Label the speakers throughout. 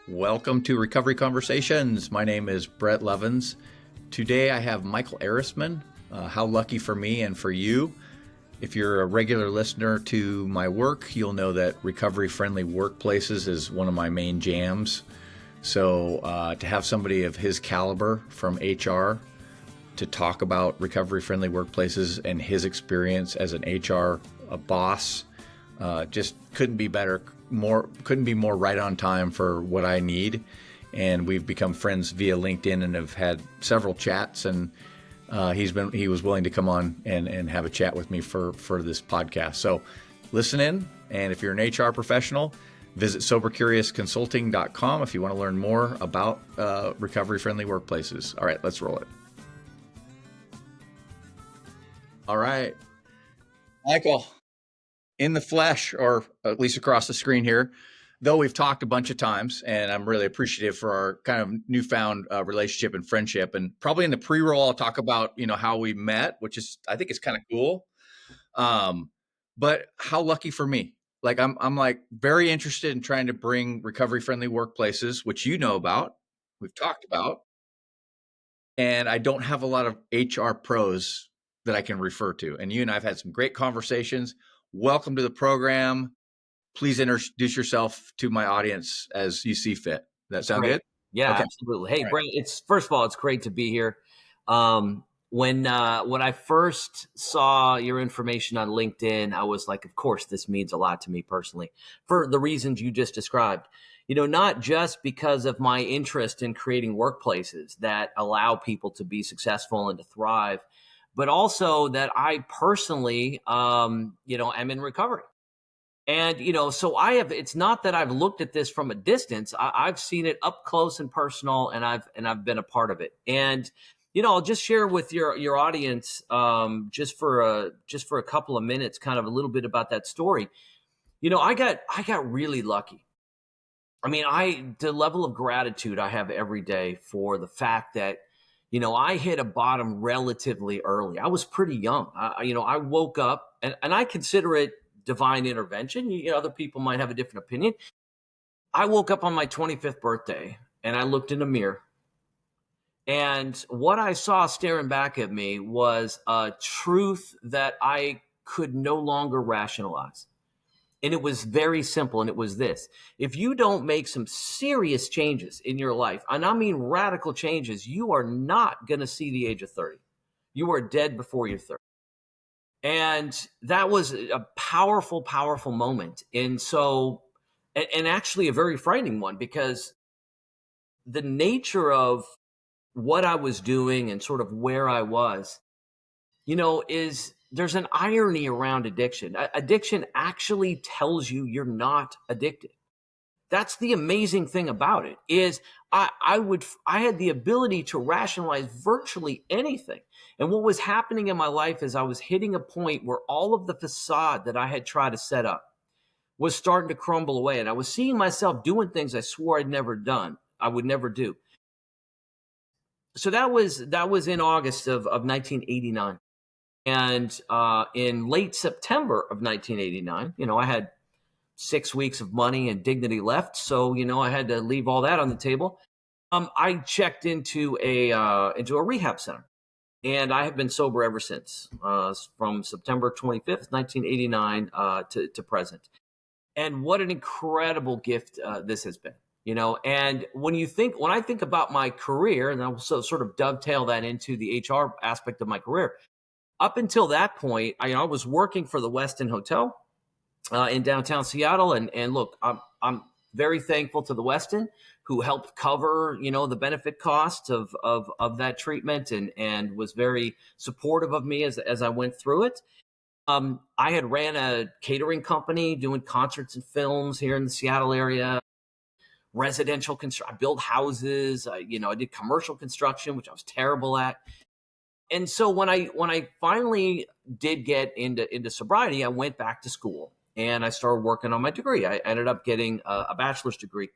Speaker 1: Welcome to Recovery Conversations. My name is Brett Levens. Today I have Michael Erisman. How lucky for me and for you. If you're a regular listener to my work, you'll know that recovery-friendly workplaces is one of my main jams. So to have somebody of his caliber from HR to talk about recovery-friendly workplaces and his experience as an HR boss just couldn't be better. Couldn't be more right on time for what I need. And we've become friends via LinkedIn and have had several chats. And he was willing to come on and have a chat with me for this podcast. So listen in. And if you're an HR professional, visit sobercuriousconsulting.com if you want to learn more about recovery-friendly workplaces. All right, let's roll it. All right, Michael. In the flesh, or at least across the screen here, though we've talked a bunch of times, and I'm really appreciative for our kind of newfound relationship and friendship. And probably in the pre-roll, I'll talk about, how we met, which is, I think it's kind of cool. But how lucky for me. Like I'm like very interested in trying to bring recovery-friendly workplaces, which you know about, we've talked about. And I don't have a lot of HR pros that I can refer to. And you and I have had some great conversations. Welcome to the program. Please introduce yourself to my audience as you see fit. That sound good?
Speaker 2: Yeah, okay. Absolutely. Hey, Brent, first of all, it's great to be here. When I first saw your information on LinkedIn, I was like, of course, this means a lot to me personally for the reasons you just described. Not just because of my interest in creating workplaces that allow people to be successful and to thrive, but also that I personally, am in recovery. And, so it's not that I've looked at this from a distance. I've seen it up close and personal, and I've been a part of it. And, I'll just share with your audience, just for a couple of minutes, kind of a little bit about that story. I got really lucky. I mean, the level of gratitude I have every day for the fact that, I hit a bottom relatively early. I was pretty young. I woke up and I consider it divine intervention. Other people might have a different opinion. I woke up on my 25th birthday and I looked in a mirror. And what I saw staring back at me was a truth that I could no longer rationalize. And it was very simple. And it was this: if you don't make some serious changes in your life, and I mean radical changes, you are not going to see the age of 30. You are dead before you're 30. And that was a powerful, powerful moment. And so, and actually a very frightening one, because the nature of what I was doing and sort of where I was, is there's an irony around addiction. Addiction actually tells you you're not addicted. That's the amazing thing about it, is I had the ability to rationalize virtually anything. And what was happening in my life is I was hitting a point where all of the facade that I had tried to set up was starting to crumble away. And I was seeing myself doing things I swore I would never do. So that was in August of 1989. And in late September of 1989, I had 6 weeks of money and dignity left. So, I had to leave all that on the table. I checked into a rehab center, and I have been sober ever since, from September 25th, 1989 to present. And what an incredible gift this has been, and when I think about my career, and I'll also sort of dovetail that into the HR aspect of my career, up until that point, I was working for the Westin Hotel in downtown Seattle. And look, I'm very thankful to the Westin, who helped cover, the benefit costs of that treatment and was very supportive of me as I went through it. I had ran a catering company doing concerts and films here in the Seattle area, residential construction. I built houses. I did commercial construction, which I was terrible at. And so when I finally did get into sobriety, I went back to school and I started working on my degree. I ended up getting a bachelor's degree,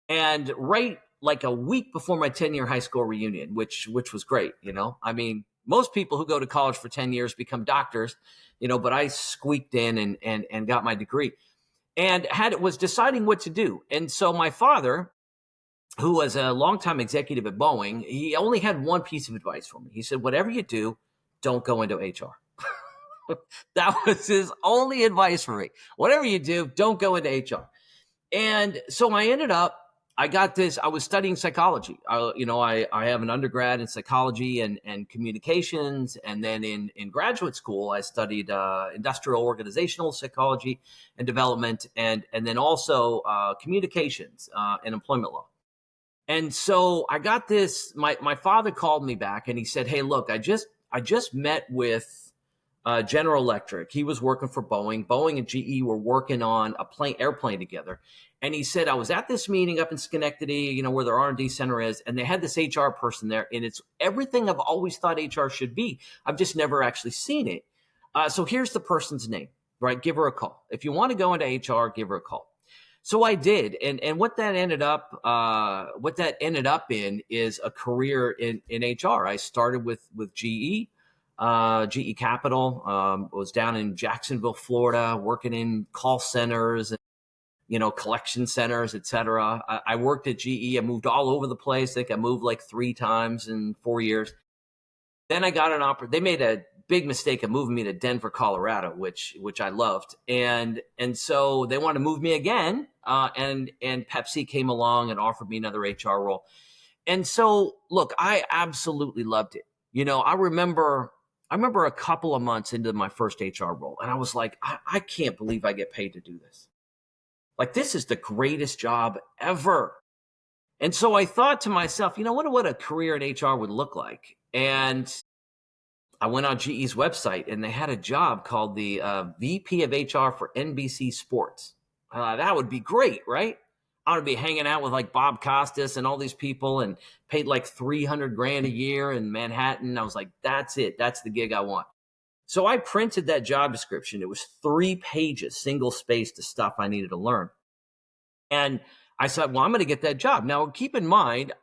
Speaker 2: and right like a week before my 10-year high school reunion, which was great. I mean, most people who go to college for 10 years become doctors, but I squeaked in and got my degree, and was deciding what to do. And so my father who was a longtime executive at Boeing. He only had one piece of advice for me. He said, whatever you do, don't go into HR. That was his only advice for me. Whatever you do, don't go into HR. And so I got this, I was studying psychology. I have an undergrad in psychology and communications. And then in graduate school, I studied industrial organizational psychology and development, and then also communications and employment law. And so I got this, my father called me back and he said, hey, look, I just met with General Electric. He was working for Boeing. Boeing and GE were working on a airplane together. And he said, I was at this meeting up in Schenectady, where their R&D center is, and they had this HR person there, and it's everything I've always thought HR should be. I've just never actually seen it. So here's the person's name, right? Give her a call. If you want to go into HR, give her a call. So I did, and what that ended up in is a career in HR. I started with GE. GE Capital, was down in Jacksonville, Florida, working in call centers, collection centers, et cetera. I worked at GE. I moved all over the place. I think I moved like 3 times in 4 years. Then I got an offer. They made a big mistake of moving me to Denver, Colorado, which I loved. And so they wanted to move me again. And Pepsi came along and offered me another HR role. And so, look, I absolutely loved it. I remember a couple of months into my first HR role, and I was like, I can't believe I get paid to do this. Like, this is the greatest job ever. And so I thought to myself, what a career in HR would look like. And I went on GE's website, and they had a job called the VP of HR for NBC Sports. That would be great, right? I would be hanging out with like Bob Costas and all these people, and paid like $300,000 a year in Manhattan. I was like, that's it. That's the gig I want. So I printed that job description. It was 3 pages, single spaced, of stuff I needed to learn. And I said, well, I'm going to get that job. Now, keep in mind,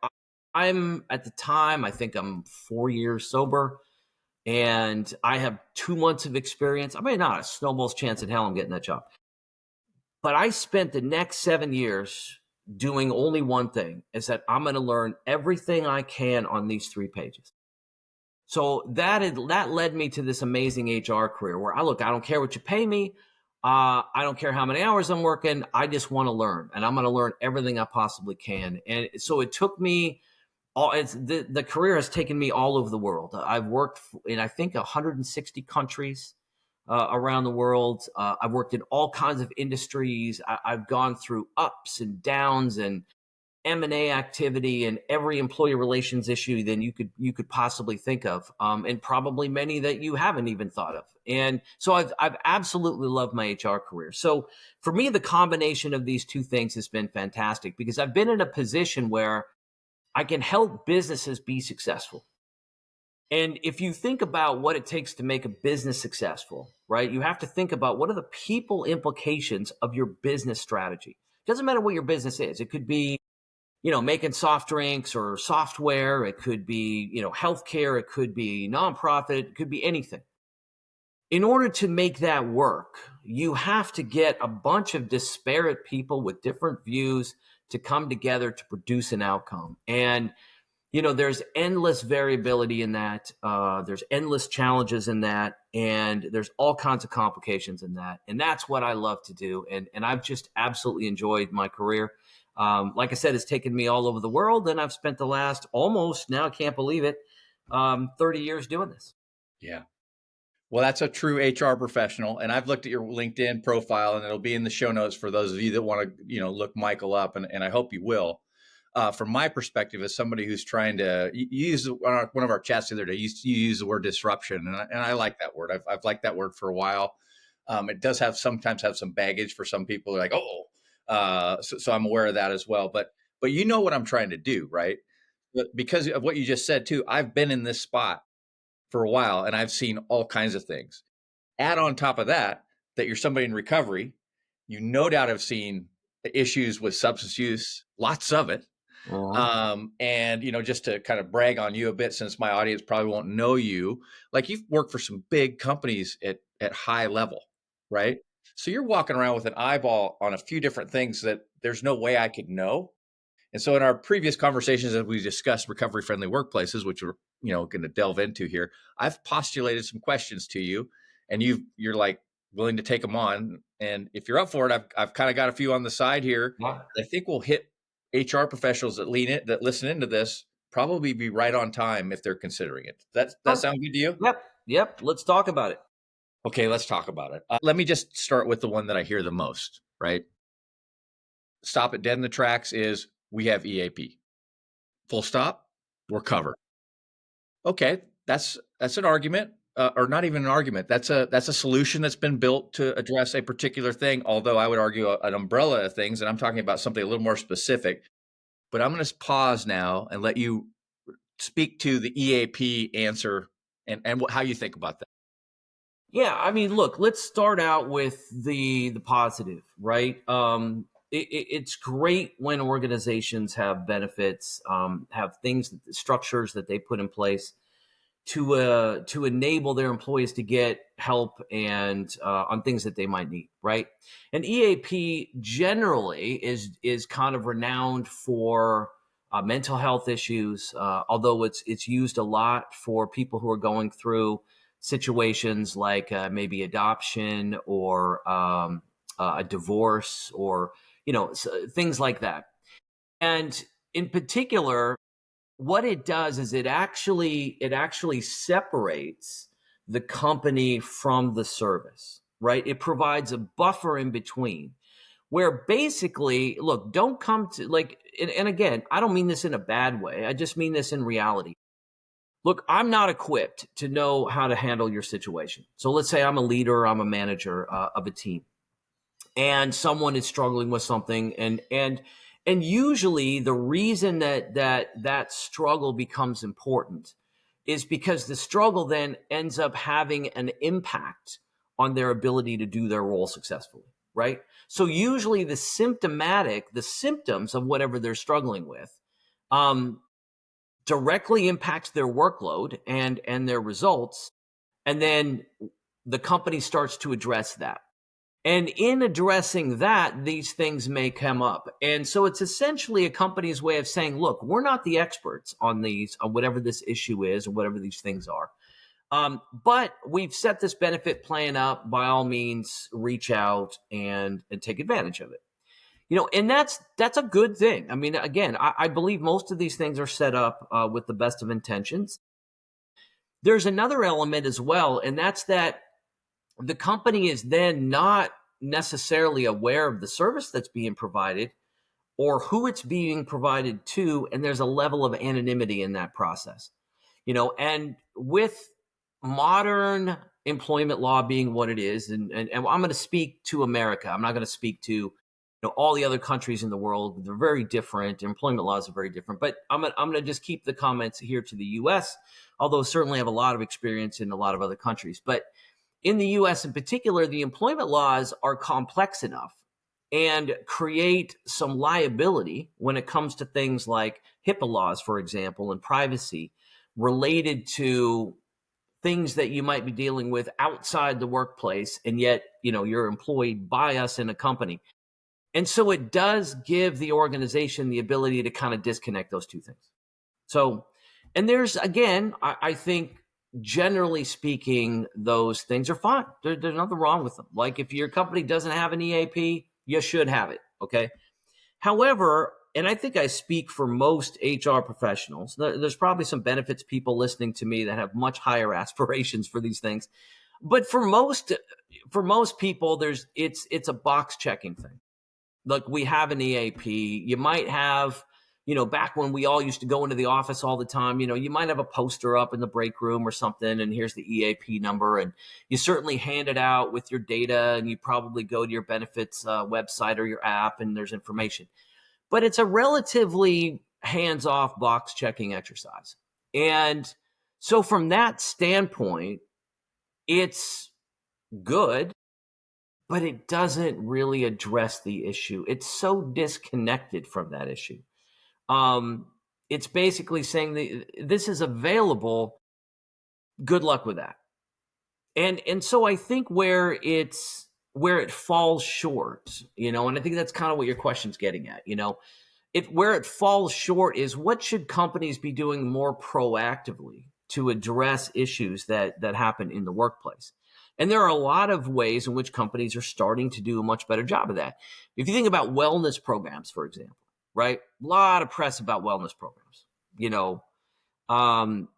Speaker 2: I'm at the time, I think I'm 4 years sober, and I have 2 months of experience. I mean, not a snowball's chance in hell I'm getting that job. But I spent the next 7 years doing only one thing, is that I'm going to learn everything I can on these 3 pages. So that led me to this amazing HR career where I don't care what you pay me. I don't care how many hours I'm working. I just want to learn, and I'm going to learn everything I possibly can. And so it took me the career has taken me all over the world. I've worked in, I think, 160 countries around the world. I've worked in all kinds of industries. I've gone through ups and downs and M&A activity and every employee relations issue then you could possibly think of, and probably many that you haven't even thought of. And so I've absolutely loved my HR career. So for me, the combination of these 2 things has been fantastic, because I've been in a position where I can help businesses be successful. And if you think about what it takes to make a business successful, right, you have to think about what are the people implications of your business strategy. It doesn't matter what your business is. It could be, making soft drinks or software. It could be, healthcare. It could be nonprofit. It could be anything. In order to make that work, you have to get a bunch of disparate people with different views to come together to produce an outcome. And, there's endless variability in that. There's endless challenges in that. And there's all kinds of complications in that. And that's what I love to do. And I've just absolutely enjoyed my career. Like I said, it's taken me all over the world, and I've spent the last almost, now I can't believe it, 30 years doing this.
Speaker 1: Yeah. Well, that's a true HR professional. And I've looked at your LinkedIn profile, and it'll be in the show notes for those of you that want to, look Michael up. And I hope you will. From my perspective, as somebody who's trying to use one of our chats the other day, you use the word disruption. And I like that word. I've liked that word for a while. It does sometimes have some baggage for some people. They're like, so I'm aware of that as well. But you know what I'm trying to do, right? But because of what you just said too, I've been in this spot for a while, and I've seen all kinds of things. Add on top of that you're somebody in recovery, you no doubt have seen issues with substance use, lots of it. And, just to kind of brag on you a bit, since my audience probably won't know you, like you've worked for some big companies at high level, right? So you're walking around with an eyeball on a few different things that there's no way I could know. And so in our previous conversations, as we discussed recovery friendly workplaces, which we're going to delve into here, I've postulated some questions to you, and you're like willing to take them on. And if you're up for it, I've kind of got a few on the side here.
Speaker 2: Yeah.
Speaker 1: I think we'll hit HR professionals that listen into this probably be right on time if they're considering it. That sound good to you?
Speaker 2: Yep. Let's talk about it.
Speaker 1: Okay, let's talk about it. Let me just start with the one that I hear the most, right? Stop it dead in the tracks is we have EAP. Full stop, we're covered. Okay, that's an argument, or not even an argument. That's a solution that's been built to address a particular thing, although I would argue an umbrella of things, and I'm talking about something a little more specific. But I'm going to pause now and let you speak to the EAP answer and how you think about that.
Speaker 2: Yeah, I mean, look, let's start out with the positive, right? It's great when organizations have benefits, have things, structures that they put in place to enable their employees to get help and on things that they might need, right? And EAP generally is kind of renowned for mental health issues, although it's used a lot for people who are going through situations like maybe adoption or a divorce or things like that. And in particular, what it does is it actually separates the company from the service, right? It provides a buffer in between where basically, look, don't come to and again, I don't mean this in a bad way. I just mean this in reality. Look, I'm not equipped to know how to handle your situation. So let's say I'm a leader, I'm a manager of a team, and someone is struggling with something, and usually the reason that struggle becomes important is because the struggle then ends up having an impact on their ability to do their role successfully, right? So usually the symptoms of whatever they're struggling with, directly impacts their workload and their results, and then the company starts to address that. And in addressing that, these things may come up. And so it's essentially a company's way of saying, look, we're not the experts on whatever this issue is or whatever these things are. But we've set this benefit plan up. By all means, reach out and take advantage of it. And that's a good thing. I mean, again, I believe most of these things are set up with the best of intentions. There's another element as well, and that's that the company is then not necessarily aware of the service that's being provided or who it's being provided to, and there's a level of anonymity in that process. And with modern employment law being what it is, and I'm going to speak to America. I'm not going to speak to all the other countries in the world. They're very different. Employment laws are very different. But I'm going to just keep the comments here to the U.S., although certainly have a lot of experience in a lot of other countries. But in the U.S. in particular, the employment laws are complex enough and create some liability when it comes to things like HIPAA laws, for example, and privacy related to things that you might be dealing with outside the workplace, and yet, you're employed by us in a company. And so it does give the organization the ability to kind of disconnect those two things. So, and there's, again, I think, generally speaking, those things are fine. There's nothing wrong with them. Like if your company doesn't have an EAP, you should have it. Okay. However, and I think I speak for most HR professionals, there's probably some benefits people listening to me that have much higher aspirations for these things. But for most people, it's a box checking thing. Like we have an EAP. You might have, back when we all used to go into the office all the time, you might have a poster up in the break room or something, and here's the EAP number. And you certainly hand it out with your data, and you probably go to your benefits website or your app, and there's information. But it's a relatively hands-off box checking exercise. And so from that standpoint, it's good, but it doesn't really address the issue. It's so disconnected from that issue. It's basically saying that this is available. Good luck with that. And so I think where it falls short, and I think that's kind of what your question's getting at, Where it falls short is, what should companies be doing more proactively to address issues that happen in the workplace? And there are a lot of ways in which companies are starting to do a much better job of that. If you think about wellness programs, for example, right? A lot of press about wellness programs. Um,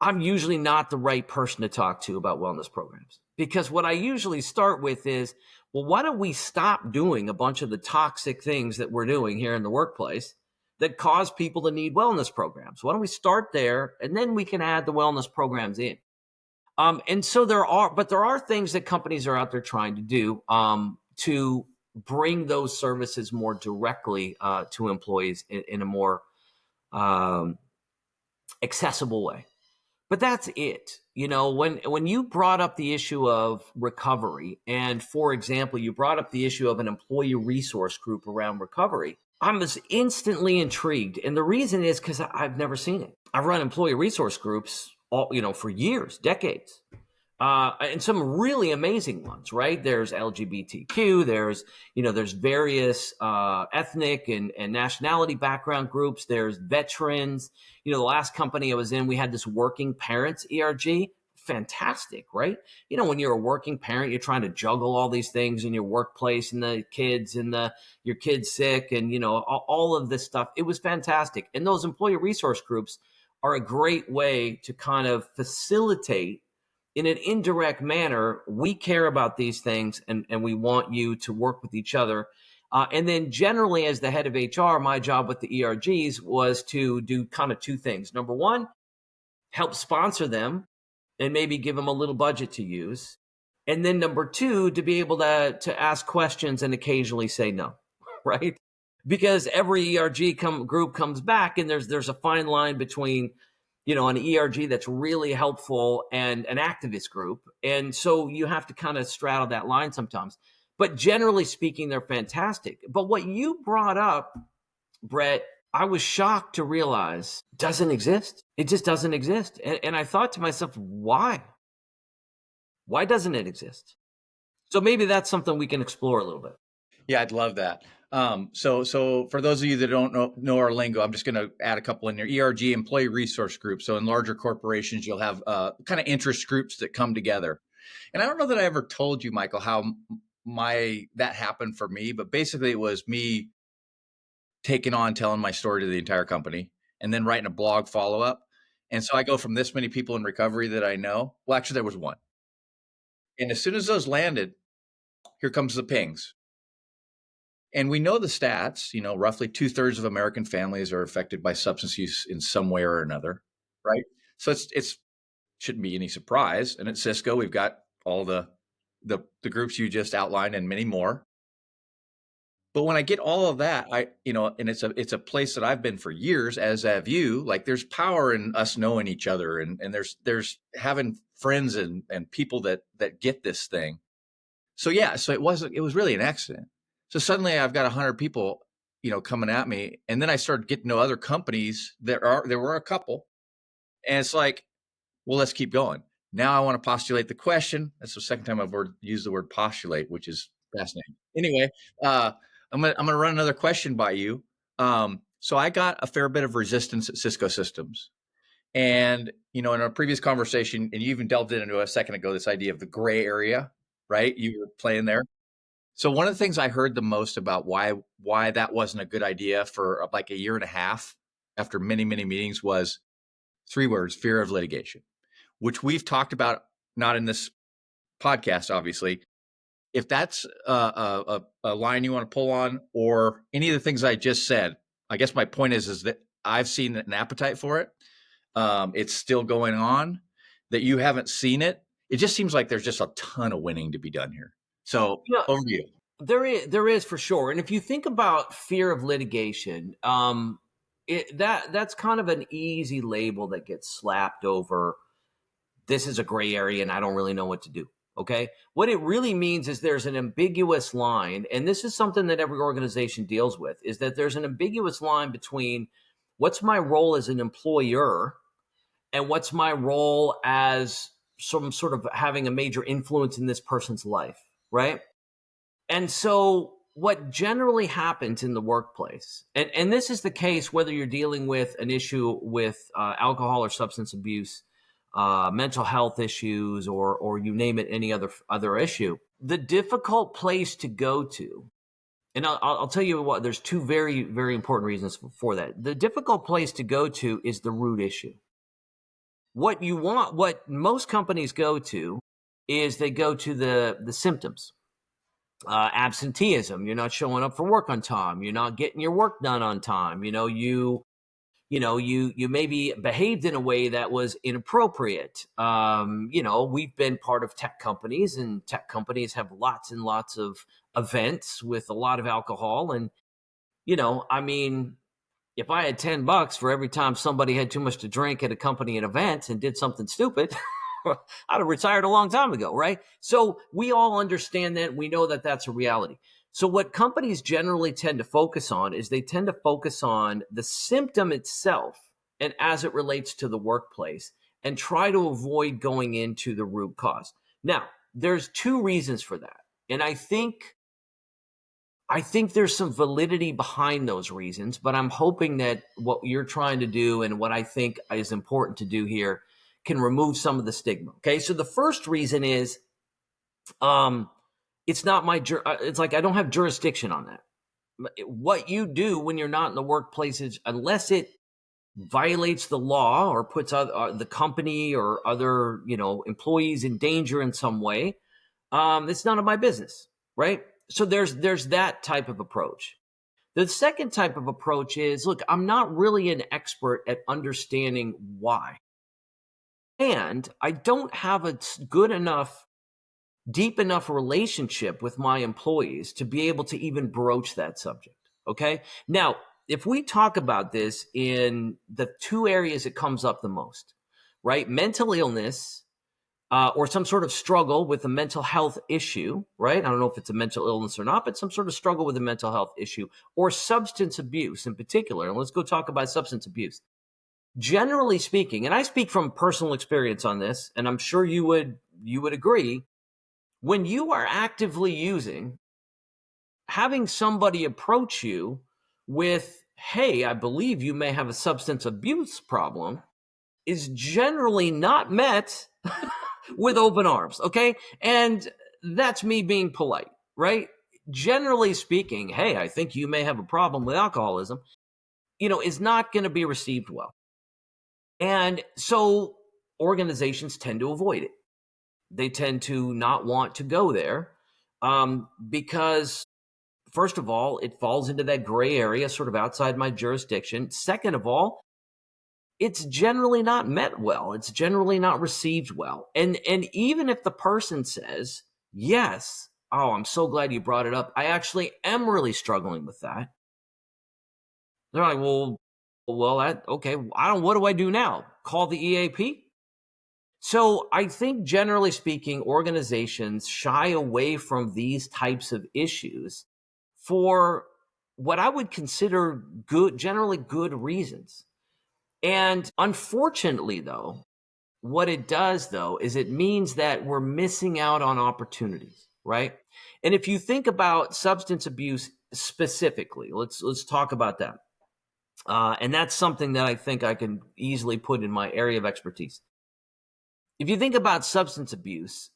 Speaker 2: I'm usually not the right person to talk to about wellness programs, because what I usually start with is, well, why don't we stop doing a bunch of the toxic things that we're doing here in the workplace that cause people to need wellness programs? Why don't we start there, and then we can add the wellness programs in? And so there are things that companies are out there trying to do to bring those services more directly to employees in a more um, accessible way. But that's it. When you brought up the issue of recovery, and for example, you brought up the issue of an employee resource group around recovery, I was instantly intrigued. And the reason is because I've never seen it. I've run employee resource groups for years, decades. And some really amazing ones, right? There's LGBTQ, there's various ethnic and nationality background groups. There's veterans. The last company I was in, we had this working parents ERG. Fantastic, right? When you're a working parent, you're trying to juggle all these things in your workplace, and the kids, and your kid's sick, and all of this stuff. It was fantastic. And those employee resource groups are a great way to kind of facilitate, in an indirect manner, we care about these things, and we want you to work with each other. And then generally, as the head of HR, my job with the ERGs was to do kind of two things. Number one, help sponsor them and maybe give them a little budget to use. And then number two, to be able to ask questions and occasionally say no, right? Because every ERG group comes back, and there's a fine line between an ERG that's really helpful and an activist group. And so you have to kind of straddle that line sometimes. But generally speaking, they're fantastic. But what you brought up, Brett, I was shocked to realize doesn't exist. It just doesn't exist. And I thought to myself, why? Why doesn't it exist? So maybe that's something we can explore a little bit.
Speaker 1: Yeah, I'd love that. So for those of you that don't know our lingo, I'm just going to add a couple in there. ERG, employee resource group. So in larger corporations, you'll have kind of interest groups that come together. And I don't know that I ever told you, Michael, how that happened for me, but basically it was me taking on telling my story to the entire company and then writing a blog follow-up. And so I go from this many people in recovery that I know. Well, actually, there was one. And as soon as those landed, here comes the pings. And we know the stats, roughly 2/3 of American families are affected by substance use in some way or another, right? So it's shouldn't be any surprise. And at Cisco, we've got all the groups you just outlined and many more. But when I get all of that, and it's a place that I've been for years, as have you. Like, there's power in us knowing each other, and there's having friends and people that get this thing. So yeah, so it was really an accident. So suddenly I've got 100 people, coming at me. And then I started getting to other companies. There were a couple. And it's like, well, let's keep going. Now I want to postulate the question. That's the second time I've used the word postulate, which is fascinating. Anyway, I'm gonna run another question by you. So I got a fair bit of resistance at Cisco Systems. And, in our previous conversation, and you even delved into a second ago, this idea of the gray area, right? You were playing there. So one of the things I heard the most about why that wasn't a good idea for like a year and a half after many, many meetings was 3 words: fear of litigation, which we've talked about, not in this podcast, obviously. If that's a line you want to pull on, or any of the things I just said, I guess my point is that I've seen an appetite for it. It's still going on. That you haven't seen it. It just seems like there's just a ton of winning to be done here. So over to you.
Speaker 2: There is for sure. And if you think about fear of litigation, that's kind of an easy label that gets slapped over. This is a gray area and I don't really know what to do. Okay. What it really means is there's an ambiguous line. And this is something that every organization deals with, is that there's an ambiguous line between what's my role as an employer and what's my role as some sort of having a major influence in this person's life. Right. And so what generally happens in the workplace, and this is the case whether you're dealing with an issue with alcohol or substance abuse, mental health issues, or you name it, any other issue. The difficult place to go to, and I'll tell you what, there's two very, very important reasons for that. The difficult place to go to is the root issue. What most companies go to is they go to the symptoms. Absenteeism, you're not showing up for work on time, you're not getting your work done on time, you maybe behaved in a way that was inappropriate. We've been part of tech companies, and tech companies have lots and lots of events with a lot of alcohol. And, if I had $10 for every time somebody had too much to drink at a company event and did something stupid, I'd have retired a long time ago, right? So we all understand that. We know that that's a reality. So what companies generally tend to focus on is they tend to focus on the symptom itself and as it relates to the workplace, and try to avoid going into the root cause. Now, there's two reasons for that. And I think there's some validity behind those reasons, but I'm hoping that what you're trying to do and what I think is important to do here can remove some of the stigma. Okay. So the first reason is, it's not it's like, I don't have jurisdiction on that. What you do when you're not in the workplace is, unless it violates the law or puts the company or other, employees in danger in some way, it's none of my business. Right. So there's that type of approach. The second type of approach is, look, I'm not really an expert at understanding why. And I don't have a deep enough relationship with my employees to be able to even broach that subject. Okay. Now, if we talk about this in the two areas it comes up the most, right? Mental illness, or some sort of struggle with a mental health issue, right? I don't know if it's a mental illness or not, but some sort of struggle with a mental health issue, or substance abuse in particular. And let's go talk about substance abuse. Generally speaking, and I speak from personal experience on this, and I'm sure you would agree, when you are actively using, having somebody approach you with, hey, I believe you may have a substance abuse problem, is generally not met with open arms, okay? And that's me being polite, right? Generally speaking, hey, I think you may have a problem with alcoholism, is not going to be received well. And so organizations tend to avoid it. They tend to not want to go there, because, first of all, it falls into that gray area, sort of outside my jurisdiction. Second of all, it's generally not met well. It's generally not received well. And even if the person says, yes, oh, I'm so glad you brought it up, I actually am really struggling with that. They're like, well, okay, what do I do now? Call the EAP? So I think, generally speaking, organizations shy away from these types of issues for what I would consider generally good reasons. And unfortunately, though, what it does, though, is it means that we're missing out on opportunities, right? And if you think about substance abuse specifically, let's talk about that. And that's something that I think I can easily put in my area of expertise. If you think about substance abuse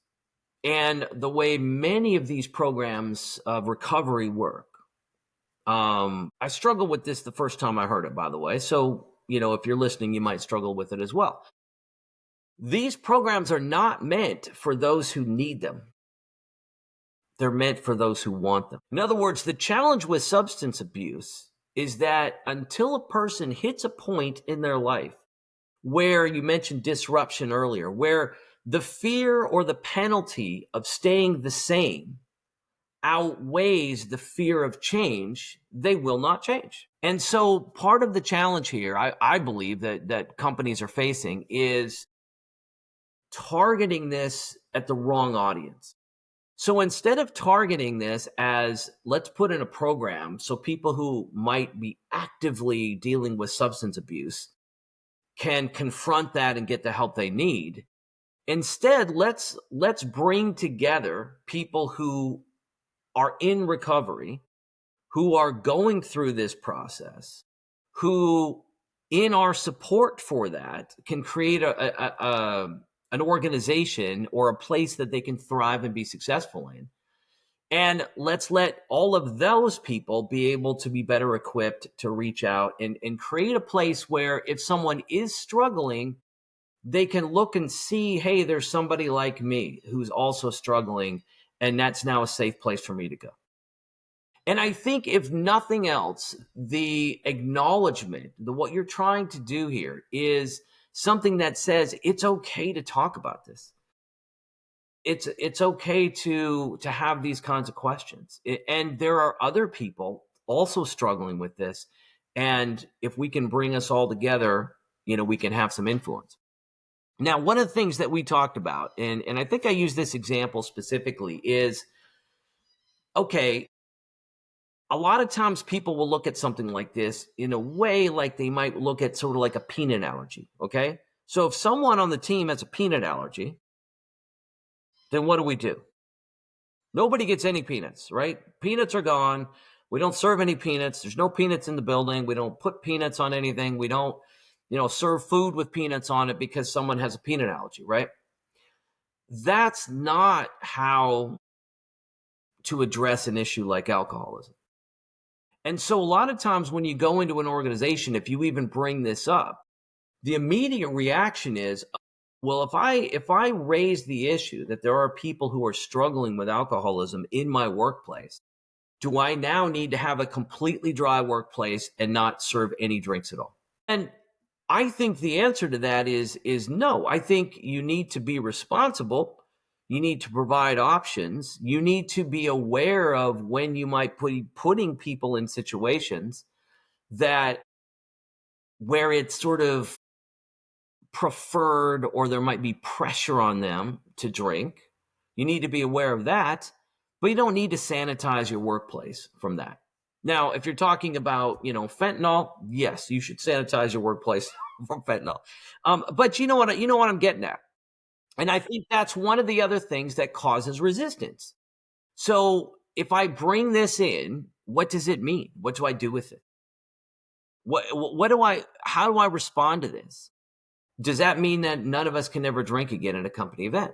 Speaker 2: and the way many of these programs of recovery work, I struggled with this the first time I heard it, by the way. So, if you're listening, you might struggle with it as well. These programs are not meant for those who need them. They're meant for those who want them. In other words, the challenge with substance abuse is that until a person hits a point in their life where, you mentioned disruption earlier, where the fear or the penalty of staying the same outweighs the fear of change, they will not change. And so part of the challenge here, I believe that companies are facing, is targeting this at the wrong audience. So instead of targeting this as, let's put in a program so people who might be actively dealing with substance abuse can confront that and get the help they need, instead, let's bring together people who are in recovery who are going through this process, who in our support for that can create an organization or a place that they can thrive and be successful in. And let's let all of those people be able to be better equipped to reach out and create a place where if someone is struggling, they can look and see, hey, there's somebody like me who's also struggling, and that's now a safe place for me to go. And I think if nothing else, the acknowledgement that what you're trying to do here is something that says it's okay to talk about this. It's okay to have these kinds of questions. And there are other people also struggling with this. And if we can bring us all together, we can have some influence. Now, one of the things that we talked about, and I think I use this example specifically, is, okay, a lot of times people will look at something like this in a way like they might look at sort of like a peanut allergy, okay? So if someone on the team has a peanut allergy, then what do? Nobody gets any peanuts, right? Peanuts are gone. We don't serve any peanuts. There's no peanuts in the building. We don't put peanuts on anything. We don't, serve food with peanuts on it because someone has a peanut allergy, right? That's not how to address an issue like alcoholism. And so a lot of times when you go into an organization, if you even bring this up, the immediate reaction is, well, if I raise the issue that there are people who are struggling with alcoholism in my workplace, do I now need to have a completely dry workplace and not serve any drinks at all? And I think the answer to that is no. I think you need to be responsible. You need to provide options. You need to be aware of when you might be putting people in situations that where it's sort of preferred or there might be pressure on them to drink. You need to be aware of that, but you don't need to sanitize your workplace from that. Now, if you're talking about, fentanyl, yes, you should sanitize your workplace from fentanyl. But you know what I'm getting at. And I think that's one of the other things that causes resistance. So if I bring this in, what does it mean? What do I do with it? How do I respond to this? Does that mean that none of us can ever drink again at a company event?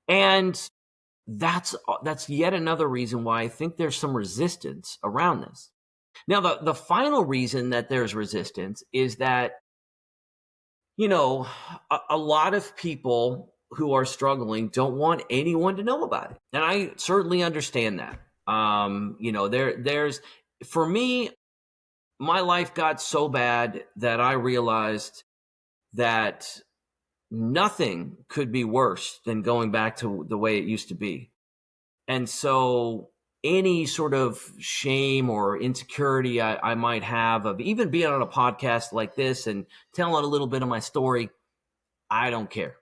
Speaker 2: And that's yet another reason why I think there's some resistance around this. Now, the final reason that there's resistance is that, a lot of people who are struggling don't want anyone to know about it. And I certainly understand that. There's, for me, my life got so bad that I realized that nothing could be worse than going back to the way it used to be. And so any sort of shame or insecurity I might have of even being on a podcast like this and telling a little bit of my story, I don't care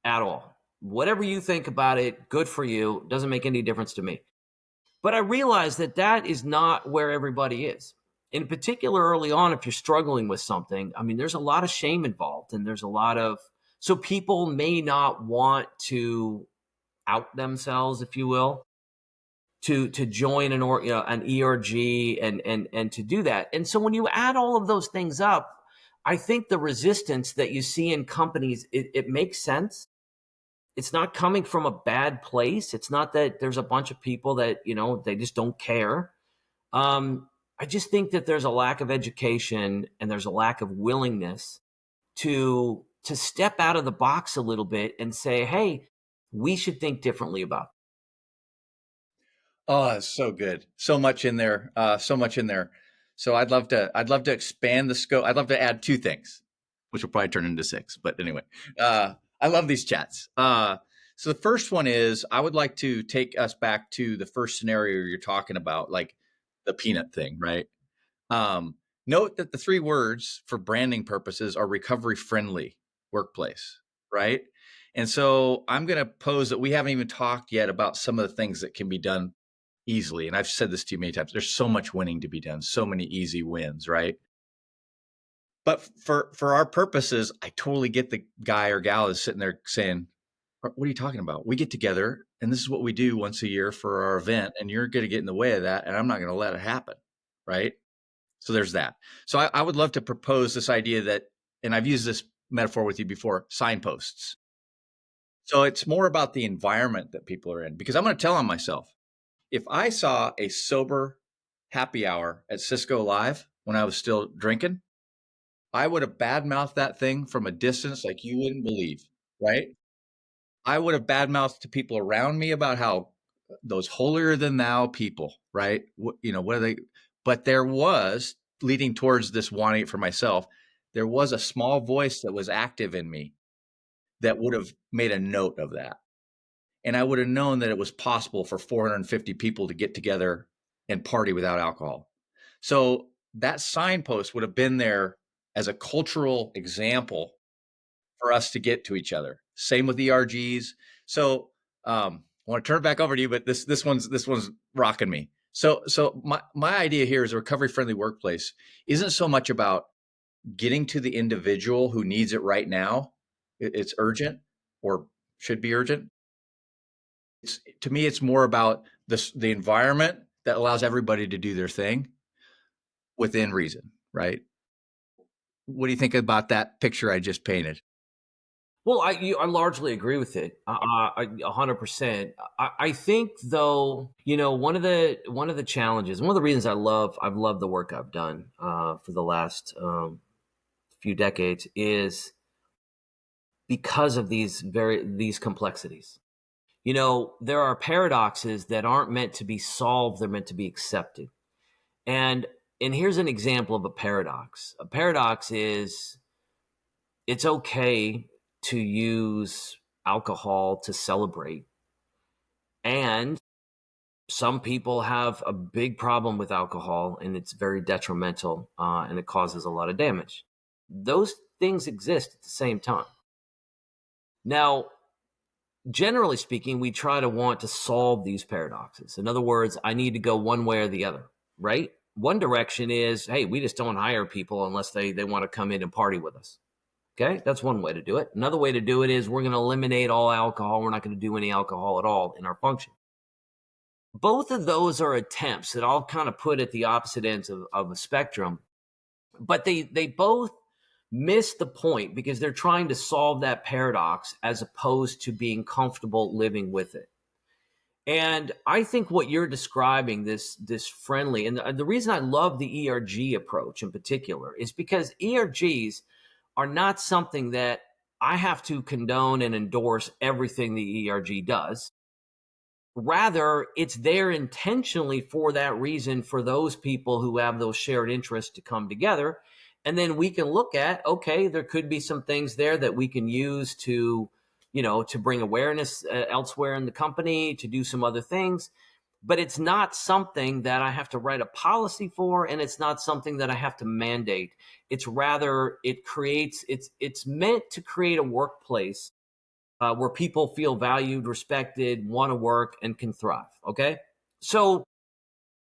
Speaker 2: at all. Whatever you think about it, good for you. Doesn't make any difference to me. But I realize that is not where everybody is. In particular, early on, if you're struggling with something, I mean, there's a lot of shame involved and there's a lot of, so people may not want to out themselves, if you will, to join an ERG and to do that. And so when you add all of those things up, I think the resistance that you see in companies, it makes sense. It's not coming from a bad place. It's not that there's a bunch of people that, they just don't care. I just think that there's a lack of education and there's a lack of willingness to step out of the box a little bit and say, hey, we should think differently about it.
Speaker 1: Oh, it's so good. So much in there. So much in there. So I'd love to expand the scope. I'd love to add two things, which will probably turn into six. But anyway, I love these chats. So the first one is I would like to take us back to the first scenario you're talking about, like the peanut thing, right? Note that the three words for branding purposes are recovery friendly workplace, right? And so I'm going to pose that we haven't even talked yet about some of the things that can be done easily. And I've said this to you many times. There's so much winning to be done, so many easy wins, right? But for our purposes, I totally get the guy or gal is sitting there saying, what are you talking about? We get together and this is what we do once a year for our event, and you're going to get in the way of that, and I'm not going to let it happen, right? So there's that. So I would love to propose this idea that, and I've used this metaphor with you before, signposts. So it's more about the environment that people are in, because I'm going to tell on myself. If I saw a sober happy hour at Cisco Live when I was still drinking, I would have badmouthed that thing from a distance like you wouldn't believe, right? I would have badmouthed to people around me about how those holier than thou people, right? What are they? But there was, leading towards this wanting it for myself, there was a small voice that was active in me that would have made a note of that. And I would have known that it was possible for 450 people to get together and party without alcohol. So that signpost would have been there as a cultural example for us to get to each other. Same with ERGs. So I want to turn it back over to you, but this one's rocking me. So my idea here is a recovery friendly workplace isn't so much about getting to the individual who needs it right now. It's urgent or should be urgent. To me, it's more about the environment that allows everybody to do their thing within reason, right? What do you think about that picture I just painted?
Speaker 2: Well, I largely agree with it, 100%. I think though, one of the challenges, one of the reasons I've loved the work I've done for the last few decades is because of these complexities. There are paradoxes that aren't meant to be solved; they're meant to be accepted. And and here's an example of a paradox. A paradox is it's okay to use alcohol to celebrate. And some people have a big problem with alcohol and it's very detrimental and it causes a lot of damage. Those things exist at the same time. Now, generally speaking, we try to want to solve these paradoxes. In other words, I need to go one way or the other, right? One direction is, hey, we just don't hire people unless they want to come in and party with us. Okay, that's one way to do it. Another way to do it is we're going to eliminate all alcohol. We're not going to do any alcohol at all in our function. Both of those are attempts that I'll kind of put at the opposite ends of a spectrum, but they both miss the point because they're trying to solve that paradox as opposed to being comfortable living with it. And I think what you're describing, this friendly, and the reason I love the ERG approach in particular is because ERGs are not something that I have to condone and endorse everything the ERG does. Rather, it's there intentionally for that reason for those people who have those shared interests to come together. And then we can look at, okay, there could be some things there that we can use to, to bring awareness elsewhere in the company, to do some other things. But it's not something that I have to write a policy for, and it's not something that I have to mandate. It's rather, it's meant to create a workplace where people feel valued, respected, want to work, and can thrive. Okay. So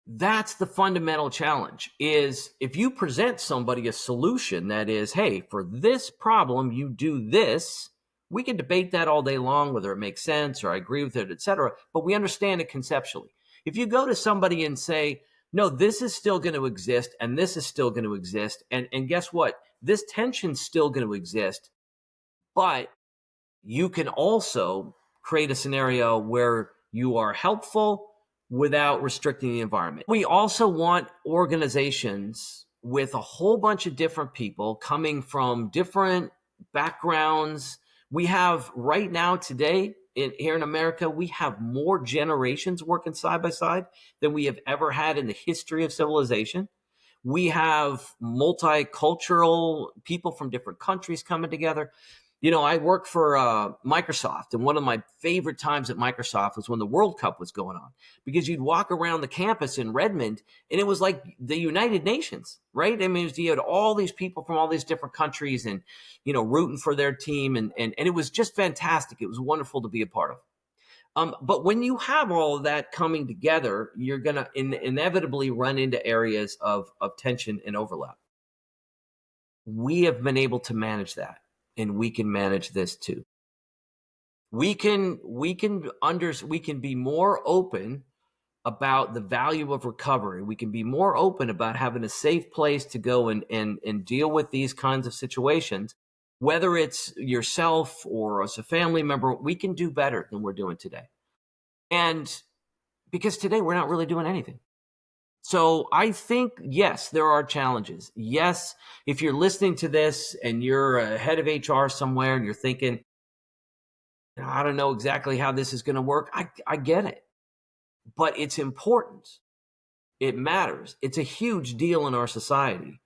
Speaker 2: that's the fundamental challenge is if you present somebody a solution that is, hey, for this problem, you do this. We can debate that all day long, whether it makes sense or I agree with it, et cetera, but we understand it conceptually. If you go to somebody and say, no, this is still going to exist and this is still going to exist. And guess what? This tension's still going to exist, but you can also create a scenario where you are helpful without restricting the environment. We also want organizations with a whole bunch of different people coming from different backgrounds. We have right now today here in America, we have more generations working side by side than we have ever had in the history of civilization. We have multicultural people from different countries coming together. I work for Microsoft, and one of my favorite times at Microsoft was when the World Cup was going on, because you'd walk around the campus in Redmond, and it was like the United Nations, right? I mean, you had all these people from all these different countries and, rooting for their team, and it was just fantastic. It was wonderful to be a part of. But when you have all of that coming together, you're going to inevitably run into areas of tension and overlap. We have been able to manage that. And we can manage this too. we can be more open about the value of recovery. We can be more open about having a safe place to go and deal with these kinds of situations. Whether it's yourself or as a family member, we can do better than we're doing today. And because today we're not really doing anything. So I think, yes, there are challenges. Yes, if you're listening to this and you're a head of HR somewhere and you're thinking, I don't know exactly how this is going to work, I get it. But it's important. It matters. It's a huge deal in our society.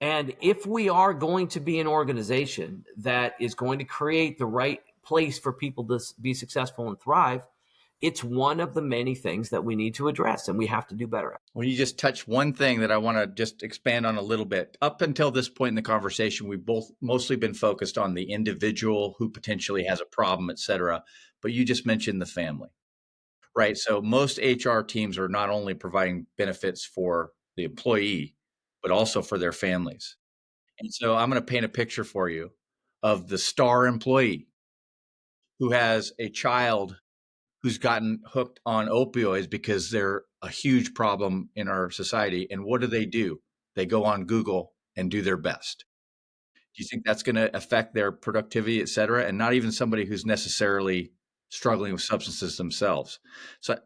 Speaker 2: And if we are going to be an organization that is going to create the right place for people to be successful and thrive, it's one of the many things that we need to address and we have to do better at.
Speaker 1: Well, you just touched one thing that I want to just expand on a little bit. Up until this point in the conversation, we've both mostly been focused on the individual who potentially has a problem, et cetera. But you just mentioned the family, right? So most HR teams are not only providing benefits for the employee, but also for their families. And so I'm going to paint a picture for you of the star employee who has a child who's gotten hooked on opioids because they're a huge problem in our society. And what do? They go on Google and do their best. Do you think that's going to affect their productivity, et cetera? And not even somebody who's necessarily struggling with substances themselves. So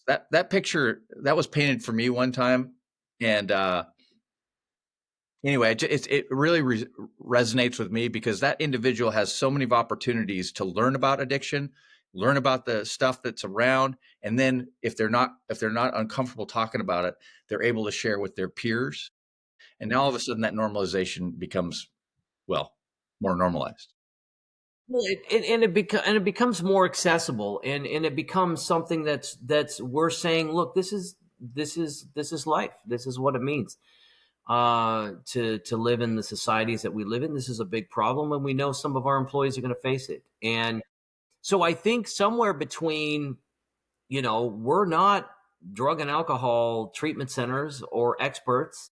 Speaker 1: that picture that was painted for me one time, and anyway, it really resonates with me because that individual has so many opportunities to learn about addiction, learn about the stuff that's around, and then if they're not uncomfortable talking about it, they're able to share with their peers, and now all of a sudden that normalization becomes, well, more normalized.
Speaker 2: Well, it becomes more accessible, and it becomes something that's we're saying, look, this is life. This is what it means to live in the societies that we live in. This is a big problem, and we know some of our employees are going to face it. And so I think somewhere between, we're not drug and alcohol treatment centers or experts,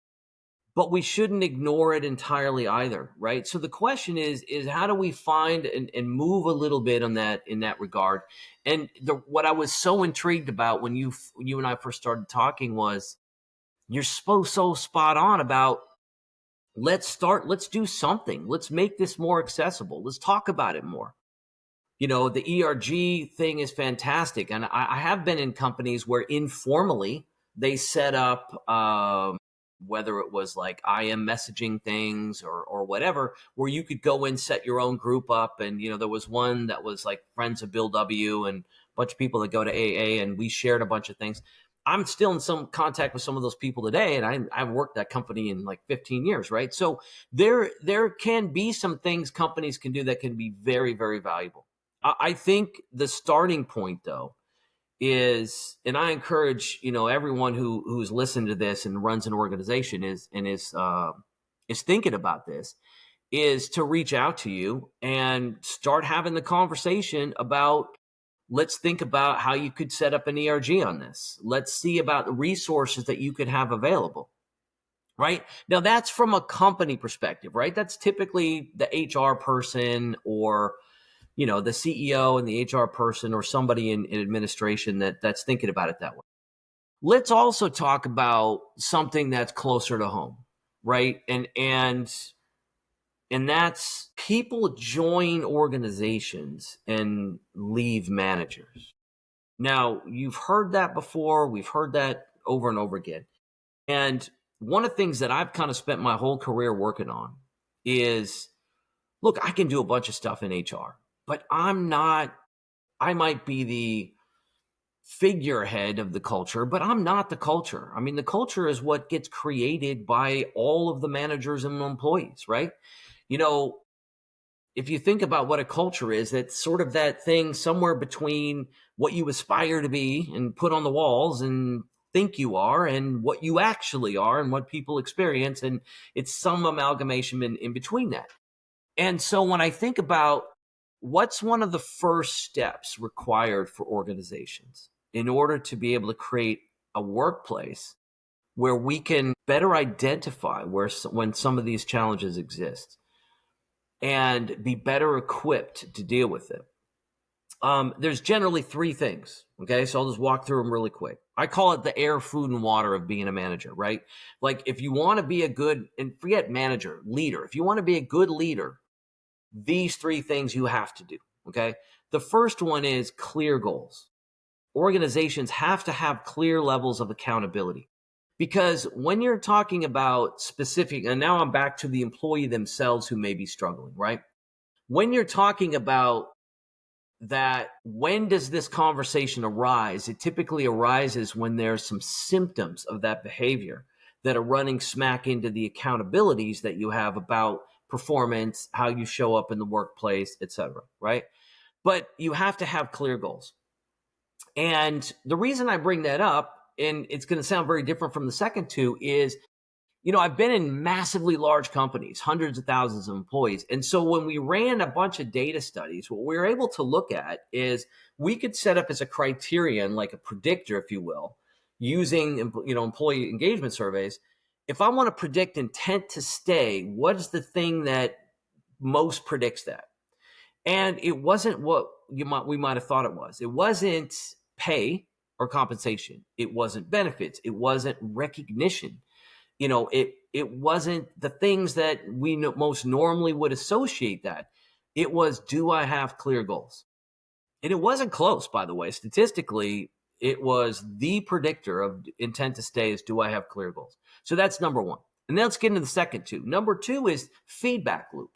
Speaker 2: but we shouldn't ignore it entirely either, right? So the question is how do we find and move a little bit on that in that regard? And what I was so intrigued about when you and I first started talking was you're so spot on about let's do something. Let's make this more accessible. Let's talk about it more. The ERG thing is fantastic. And I have been in companies where informally they set up, whether it was like IM messaging things or whatever, where you could go and set your own group up. And, there was one that was like Friends of Bill W. and a bunch of people that go to AA, and we shared a bunch of things. I'm still in some contact with some of those people today, and I've worked that company in like 15 years, right? So there can be some things companies can do that can be very, very valuable. I think the starting point, though, is, and I encourage everyone who's listened to this and runs an organization is thinking about this, is to reach out to you and start having the conversation about, let's think about how you could set up an ERG on this. Let's see about the resources that you could have available. Right now, that's from a company perspective, right? That's typically the HR person or the CEO and the HR person or somebody in administration that's thinking about it that way. Let's also talk about something that's closer to home, right? And that's people join organizations and leave managers. Now, you've heard that before. We've heard that over and over again. And one of the things that I've kind of spent my whole career working on is, look, I can do a bunch of stuff in HR, but I might be the figurehead of the culture, but I'm not the culture. I mean, the culture is what gets created by all of the managers and employees, right? If you think about what a culture is, it's sort of that thing somewhere between what you aspire to be and put on the walls and think you are and what you actually are and what people experience. And it's some amalgamation in between that. And so when I think about what's one of the first steps required for organizations in order to be able to create a workplace where we can better identify when some of these challenges exist and be better equipped to deal with it, There's generally three things. Okay. So I'll just walk through them really quick. I call it the air, food, and water of being a manager, right? Like if you want to be a good, and forget manager, leader, if you want to be a good leader, these three things you have to do. Okay. The first one is clear goals. Organizations have to have clear levels of accountability, because when you're talking about specific, and now I'm back to the employee themselves who may be struggling, right? When you're talking about that, when does this conversation arise? It typically arises when there's some symptoms of that behavior that are running smack into the accountabilities that you have about performance, how you show up in the workplace, etc. Right? But you have to have clear goals. And the reason I bring that up, and it's going to sound very different from the second two, is I've been in massively large companies, hundreds of thousands of employees. And so when we ran a bunch of data studies, what we were able to look at is we could set up as a criterion, like a predictor, if you will, using, employee engagement surveys. If I want to predict intent to stay, what is the thing that most predicts that? And it wasn't what we might have thought it was. It wasn't pay or compensation. It wasn't benefits. It wasn't recognition. It wasn't the things that we most normally would associate that. It was, do I have clear goals? And it wasn't close, by the way. Statistically, it was the predictor of intent to stay is, do I have clear goals? So that's number one. And then let's get into the second two. Number two is feedback loop.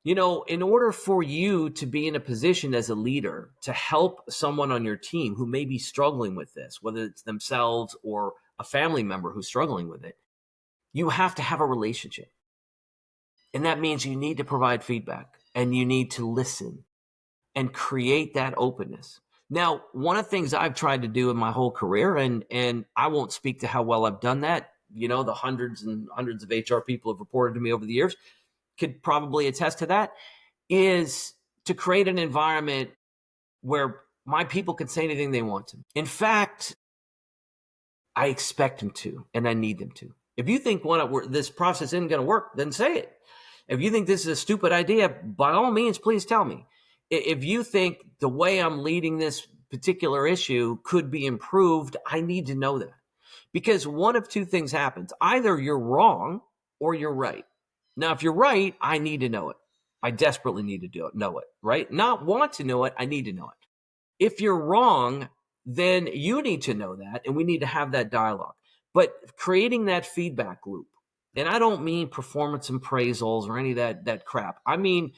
Speaker 2: In order for you to be in a position as a leader to help someone on your team who may be struggling with this, whether it's themselves or a family member who's struggling with it, you have to have a relationship. And that means you need to provide feedback and you need to listen and create that openness. Now, one of the things I've tried to do in my whole career, and I won't speak to how well I've done that, the hundreds and hundreds of HR people have reported to me over the years could probably attest to that, is to create an environment where my people can say anything they want to. In fact, I expect them to, and I need them to. If you think this process isn't going to work, then say it. If you think this is a stupid idea, by all means, please tell me. If you think the way I'm leading this particular issue could be improved, I need to know that. Because one of two things happens. Either you're wrong or you're right. Now, if you're right, I need to know it. I desperately need to know it, right? Not want to know it, I need to know it. If you're wrong, then you need to know that, and we need to have that dialogue. But creating that feedback loop, and I don't mean performance appraisals or any of that crap. I mean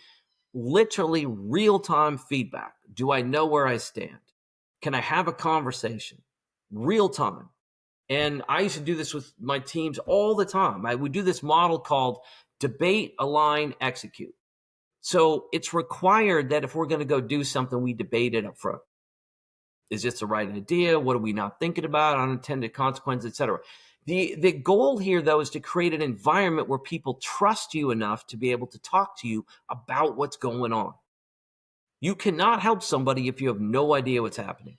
Speaker 2: literally real-time feedback. Do I know where I stand? Can I have a conversation? Real time. And I used to do this with my teams all the time. I would do this model called debate, align, execute. So it's required that if we're going to go do something, we debate it up front. Is this the right idea? What are we not thinking about? Unintended consequences, etc. The goal here, though, is to create an environment where people trust you enough to be able to talk to you about what's going on. You cannot help somebody if you have no idea what's happening.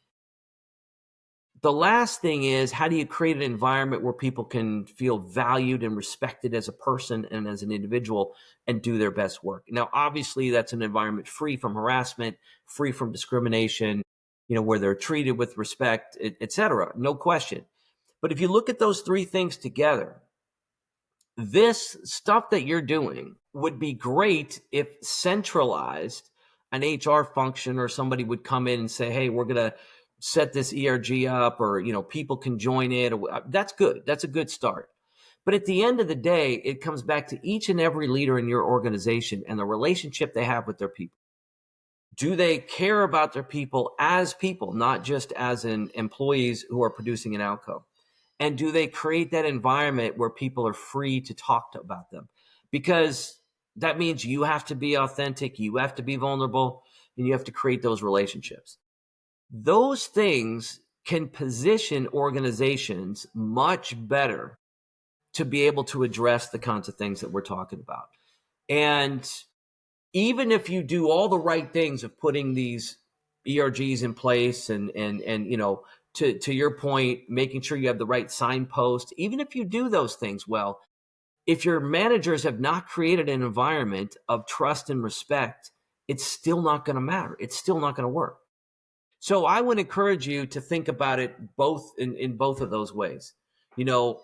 Speaker 2: The last thing is, how do you create an environment where people can feel valued and respected as a person and as an individual and do their best work? Now, obviously, that's an environment free from harassment, free from discrimination, where they're treated with respect, et cetera. No question. But if you look at those three things together, this stuff that you're doing would be great if centralized, an HR function or somebody would come in and say, hey, we're going to set this ERG up, or, people can join it. That's good. That's a good start. But at the end of the day, it comes back to each and every leader in your organization and the relationship they have with their people. Do they care about their people, not just as employees who are producing an outcome? And do they create that environment where people are free to talk about them? Because that means you have to be authentic, you have to be vulnerable, and you have to create those relationships. Those things can position organizations much better to be able to address the kinds of things that we're talking about. And even if you do all the right things of putting these ERGs in place and to your point, making sure you have the right signpost, even if you do those things well, if your managers have not created an environment of trust and respect it's still not going to matter. It's still not going to work. So I would encourage you to think about it both in both of those ways.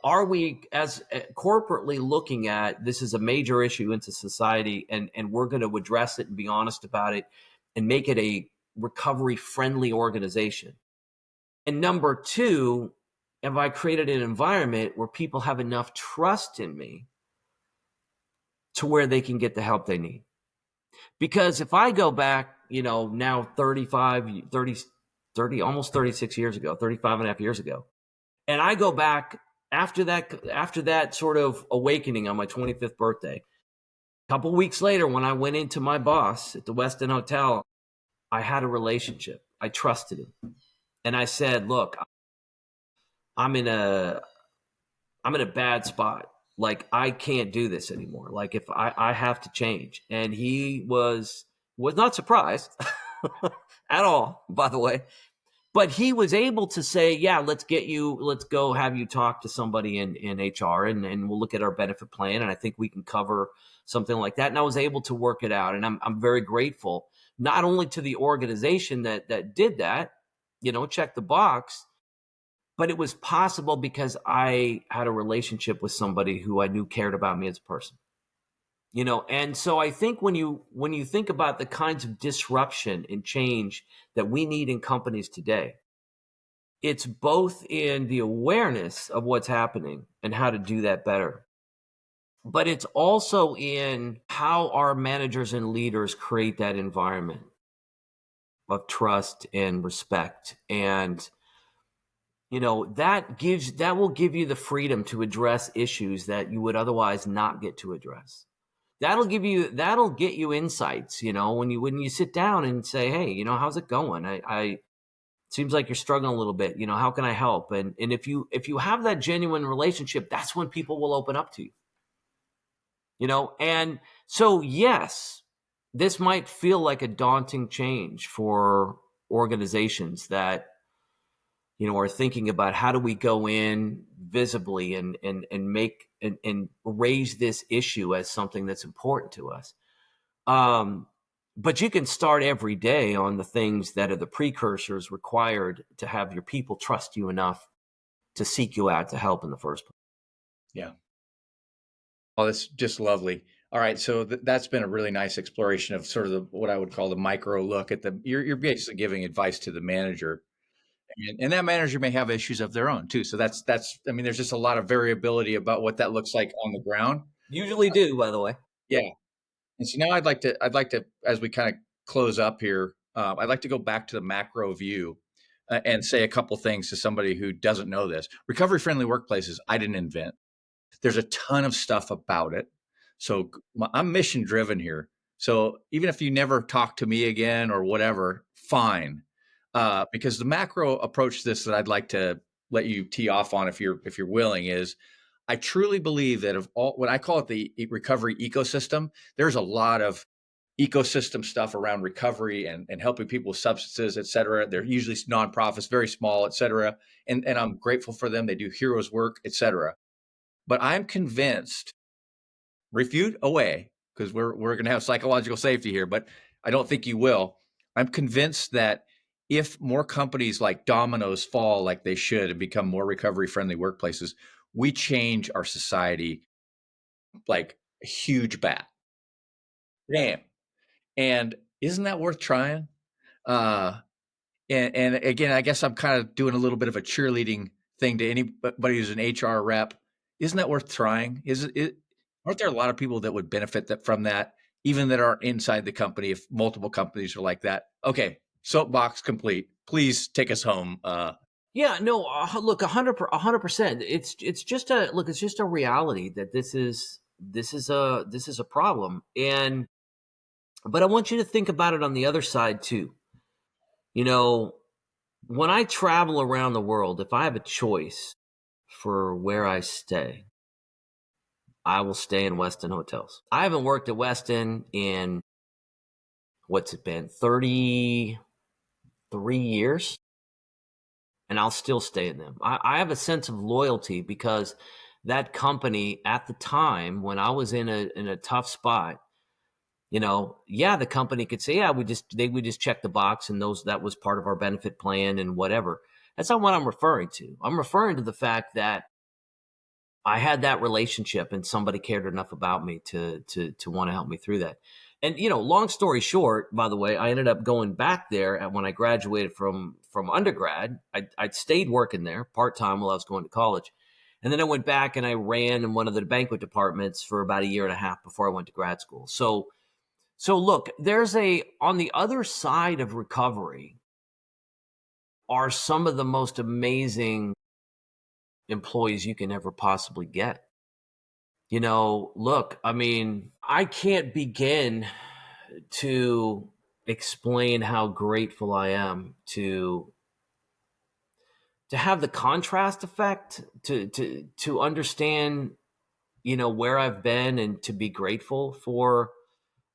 Speaker 2: Are we as corporately looking at this is a major issue into society, and we're going to address it and be honest about it and make it a recovery friendly organization? And number two, have I created an environment where people have enough trust in me to where they can get the help they need? Because if I go back, now 30, almost 36 years ago, 35 and a half years ago, and I go back after that sort of awakening on my 25th birthday, a couple weeks later, when I went into my boss at the Westin Hotel, I had a relationship. I trusted him. And I said, look, I'm in a bad spot. Like, I can't do this anymore. Like, if I have to change. And he was not surprised at all, by the way. But he was able to say, yeah, let's go have you talk to somebody in HR and we'll look at our benefit plan. And I think we can cover something like that. And I was able to work it out. And I'm very grateful, not only to the organization that did that, check the box, but it was possible because I had a relationship with somebody who I knew cared about me as a person. And so I think when you think about the kinds of disruption and change that we need in companies today, it's both in the awareness of what's happening and how to do that better, but it's also in how our managers and leaders create that environment of trust and respect. And that will give you the freedom to address issues that you would otherwise not get to address. That'll get you insights, when you sit down and say, hey, how's it going? I seems like you're struggling a little bit. How can I help? And if you have that genuine relationship, that's when people will open up to you. And so, yes, this might feel like a daunting change for organizations that are thinking about how do we go in visibly and make and raise this issue as something that's important to us. But you can start every day on the things that are the precursors required to have your people trust you enough to seek you out to help in the first place.
Speaker 1: Yeah. Oh, that's just lovely. All right, so that's been a really nice exploration of sort of what I would call the micro look at you're basically giving advice to the manager. And that manager may have issues of their own too. So that's I mean, there's just a lot of variability about what that looks like on the ground.
Speaker 2: Usually do, by the way.
Speaker 1: Yeah. And so now I'd like to, as we kind of close up here, I'd like to go back to the macro view and say a couple things to somebody who doesn't know this. Recovery friendly workplaces, I didn't invent. There's a ton of stuff about it. So I'm mission driven here. So even if you never talk to me again or whatever, fine. Because the macro approach to this that I'd like to let you tee off on, if you're willing, is I truly believe that of all, what I call it the recovery ecosystem, there's a lot of ecosystem stuff around recovery and helping people with substances, et cetera. They're usually nonprofits, very small, et cetera. And I'm grateful for them. They do heroes work, et cetera. But I'm convinced, refute away, because we're going to have psychological safety here, but I don't think you will. I'm convinced that if more companies like dominoes fall like they should and become more recovery friendly workplaces, we change our society like a huge bat. Damn. And isn't that worth trying? And again, I guess I'm kind of doing a little bit of a cheerleading thing to anybody who's an HR rep. Isn't that worth trying? Aren't there a lot of people that would benefit from that, even that are inside the company, if multiple companies are like that? Okay, soapbox complete. Please take us home.
Speaker 2: Yeah, no, look, 100%. It's just a reality that this is a problem. But I want you to think about it on the other side too. When I travel around the world, if I have a choice for where I stay, I will stay in Westin hotels. I haven't worked at Westin in, what's it been, 33 years, and I'll still stay in them. I have a sense of loyalty because that company at the time when I was in a tough spot Yeah, the company could say, yeah, we just checked the box and that was part of our benefit plan and whatever. That's not what I'm referring to. I'm referring to the fact that I had that relationship and somebody cared enough about me to want to help me through that. And long story short, by the way, I ended up going back there when I graduated from undergrad. I stayed working there part time while I was going to college, and then I went back and I ran in one of the banquet departments for about a year and a half before I went to grad school. So look, there's on the other side of recovery are some of the most amazing employees you can ever possibly get. Look, I mean, I can't begin to explain how grateful I am to have the contrast effect, to understand, where I've been and to be grateful for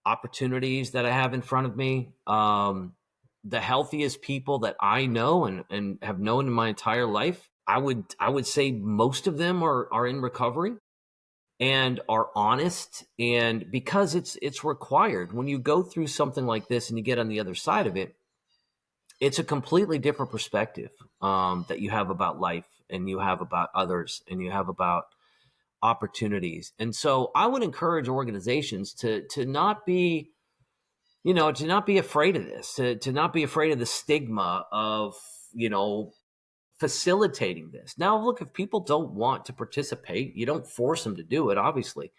Speaker 2: opportunities that I have in front of me. The healthiest people that I know and have known in my entire life, I would say most of them are in recovery and are honest, and because it's required when you go through something like this and you get on the other side of it, it's a completely different perspective that you have about life and you have about others and you have about opportunities. And so I would encourage organizations to not be to not be afraid of this, to not be afraid of the stigma of facilitating this. Now look, if people don't want to participate, you don't force them to do it, obviously,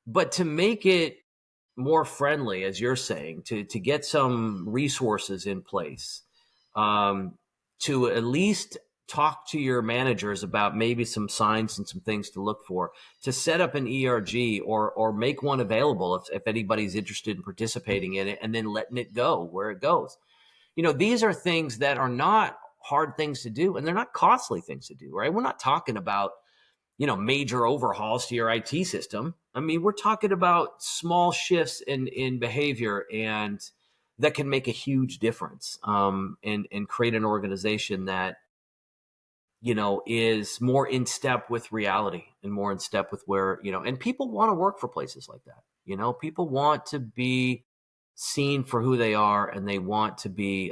Speaker 2: but to make it more friendly, as you're saying, to get some resources in place, to at least talk to your managers about maybe some signs and some things to look for, to set up an ERG or make one available if anybody's interested in participating in it, and then letting it go where it goes. These are things that are not hard things to do, and they're not costly things to do, right? We're not talking about major overhauls to your IT system. I mean, we're talking about small shifts in behavior, and that can make a huge difference, and create an organization that is more in step with reality and more in step with where and people want to work for places like that. People want to be seen for who they are, and they want to be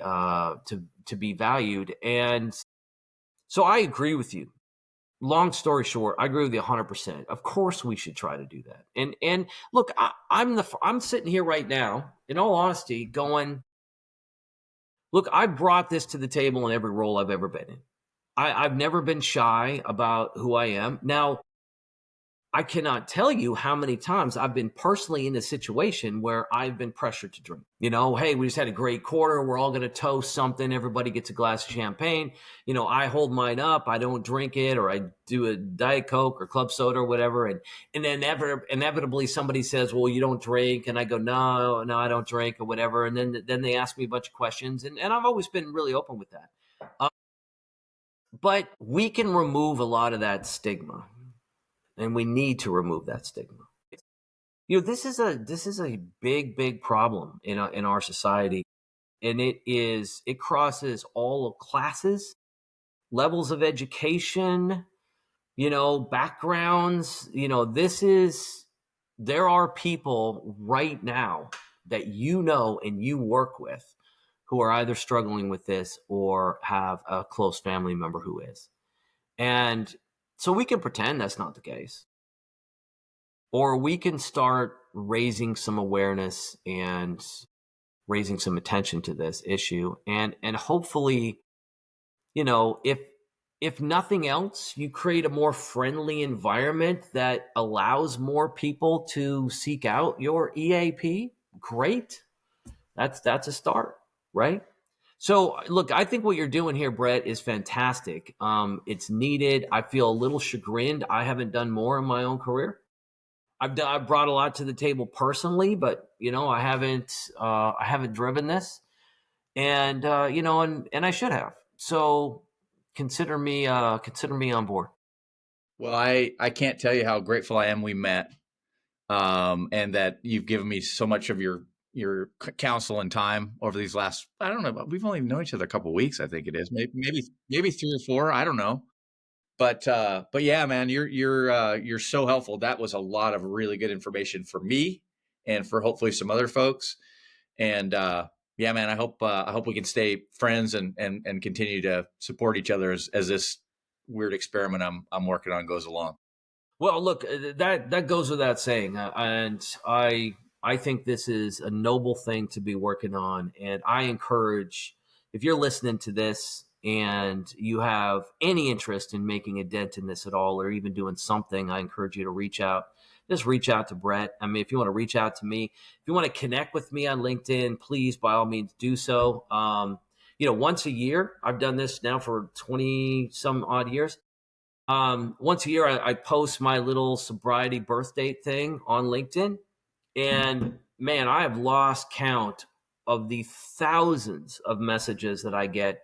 Speaker 2: to be valued. And so I agree with you. Long story short, I agree with you 100%. Of course, we should try to do that. And look, I'm sitting here right now, in all honesty, going, look, I brought this to the table in every role I've ever been in. I've never been shy about who I am. Now, I cannot tell you how many times I've been personally in a situation where I've been pressured to drink. Hey, we just had a great quarter. We're all going to toast something. Everybody gets a glass of champagne. I hold mine up. I don't drink it, or I do a Diet Coke or club soda or whatever. And then inevitably somebody says, well, you don't drink. And I go, no, I don't drink or whatever. And then they ask me a bunch of questions. And I've always been really open with that. But we can remove a lot of that stigma. And we need to remove that stigma. This is a big problem in our society, and it crosses all of classes, levels of education, backgrounds. There are people right now that and you work with who are either struggling with this or have a close family member who is. And so we can pretend that's not the case. Or we can start raising some awareness and raising some attention to this issue. And hopefully, if nothing else, you create a more friendly environment that allows more people to seek out your EAP. Great. That's a start, right? So look, I think what you're doing here, Brett, is fantastic. It's needed. I feel a little chagrined I haven't done more in my own career. I've brought a lot to the table personally, but I haven't driven this, and and I should have. So consider me on board.
Speaker 1: Well, I can't tell you how grateful I am we met, and that you've given me so much of your counsel and time over these last, I don't know, we've only known each other a couple of weeks, I think it is, maybe 3 or 4, I don't know. But yeah, man, you're so helpful. That was a lot of really good information for me, and for hopefully some other folks. And yeah, man, I hope we can stay friends and continue to support each other as this weird experiment I'm working on goes along.
Speaker 2: Well, look, that goes without saying, and I think this is a noble thing to be working on, and I encourage, if you're listening to this and you have any interest in making a dent in this at all, or even doing something, I encourage you to reach out. Just reach out to Brett. I mean, if you want to reach out to me, if you want to connect with me on LinkedIn, please, by all means, do so. Once a year, I've done this now for 20 some odd years. Once a year, I post my little sobriety birth date thing on LinkedIn. And man, I have lost count of the thousands of messages that I get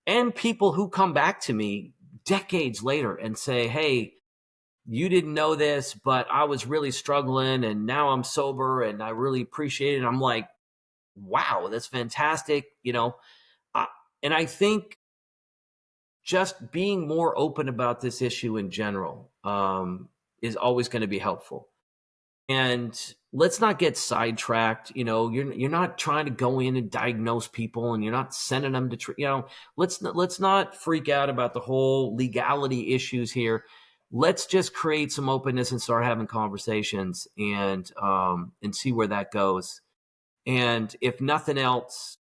Speaker 2: and people who come back to me decades later and say, hey, you didn't know this, but I was really struggling and now I'm sober and I really appreciate it. And I'm like, wow, that's fantastic. And I think just being more open about this issue in general is always going to be helpful. And let's not get sidetracked. You're not trying to go in and diagnose people, and you're not sending them to let's not freak out about the whole legality issues here. Let's just create some openness and start having conversations and see where that goes. And if nothing else,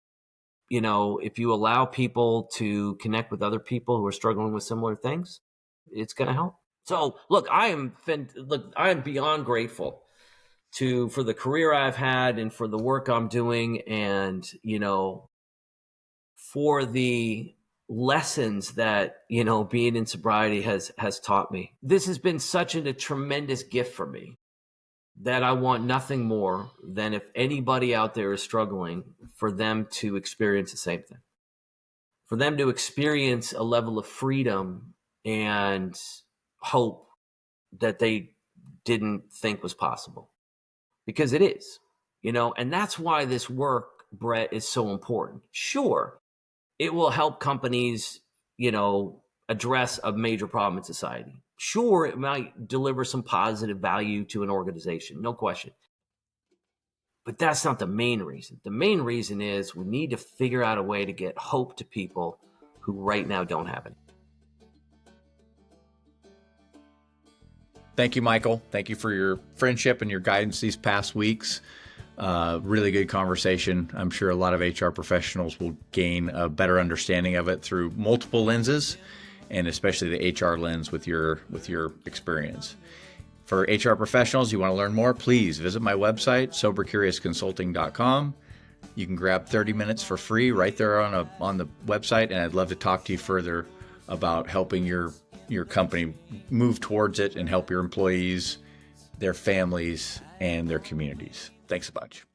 Speaker 2: if you allow people to connect with other people who are struggling with similar things, it's going to help. So look, I am beyond grateful for the career I've had and for the work I'm doing, and, for the lessons that, being in sobriety has taught me. This has been such a tremendous gift for me that I want nothing more than, if anybody out there is struggling, for them to experience the same thing, for them to experience a level of freedom and hope that they didn't think was possible, because it is, and that's why this work, Brett, is so important. Sure, it will help companies, address a major problem in society. Sure, it might deliver some positive value to an organization, no question. But that's not the main reason. The main reason is we need to figure out a way to get hope to people who right now don't have it.
Speaker 1: Thank you, Michael. Thank you for your friendship and your guidance these past weeks. Really good conversation. I'm sure a lot of HR professionals will gain a better understanding of it through multiple lenses, and especially the HR lens with your experience. For HR professionals, you want to learn more, please visit my website, sobercuriousconsulting.com. You can grab 30 minutes for free right there on the website, and I'd love to talk to you further about helping your company move towards it and help your employees, their families, and their communities. Thanks a bunch.